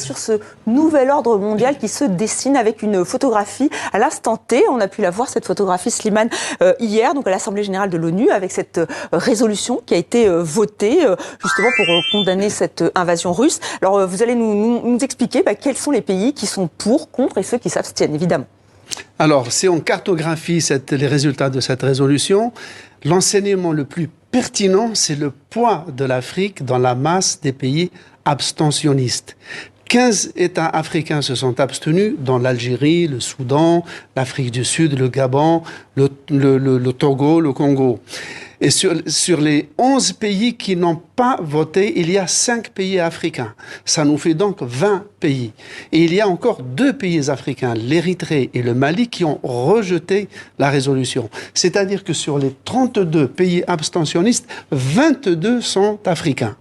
sur ce nouvel ordre mondial qui se dessine avec une photographie à l'instant T. On a pu la voir, cette photographie, Slimane, hier, donc à l'Assemblée générale de l'ONU, avec cette résolution qui a été votée justement pour condamner cette invasion russe. Alors, vous allez nous expliquer quels sont les pays qui sont pour, contre et ceux qui s'abstiennent, évidemment. Alors, si on cartographie les résultats de cette résolution, l'enseignement le plus pertinent, c'est le poids de l'Afrique dans la masse des pays abstentionnistes. 15 États africains se sont abstenus, dans l'Algérie, le Soudan, l'Afrique du Sud, le Gabon, le Togo, le Congo. Et sur les 11 pays qui n'ont pas voté, il y a 5 pays africains. Ça nous fait donc 20 pays. Et il y a encore 2 pays africains, l'Érythrée et le Mali, qui ont rejeté la résolution. C'est-à-dire que sur les 32 pays abstentionnistes, 22 sont africains.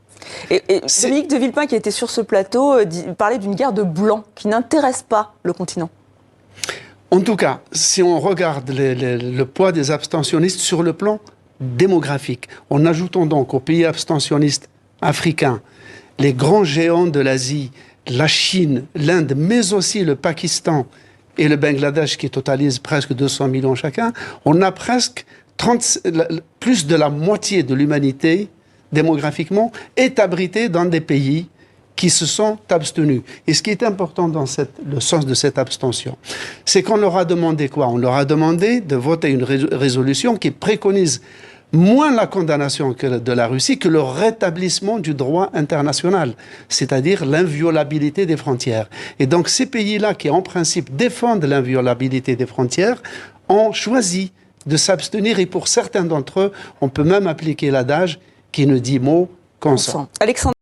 Et Dominique de Villepin, qui était sur ce plateau, parlait d'une guerre de blancs qui n'intéresse pas le continent. En tout cas, si on regarde le poids des abstentionnistes sur le plan démographique, en ajoutant donc aux pays abstentionnistes africains les grands géants de l'Asie, la Chine, l'Inde, mais aussi le Pakistan et le Bangladesh qui totalisent presque 200 millions chacun, on a presque plus de la moitié de l'humanité démographiquement est abritée dans des pays qui se sont abstenus. Et ce qui est important dans le sens de cette abstention, c'est qu'on leur a demandé quoi? On leur a demandé de voter une résolution qui préconise moins la condamnation de la Russie que le rétablissement du droit international, c'est-à-dire l'inviolabilité des frontières. Et donc ces pays-là, qui en principe défendent l'inviolabilité des frontières, ont choisi de s'abstenir. Et pour certains d'entre eux, on peut même appliquer l'adage qui ne dit mot consent. Alexandre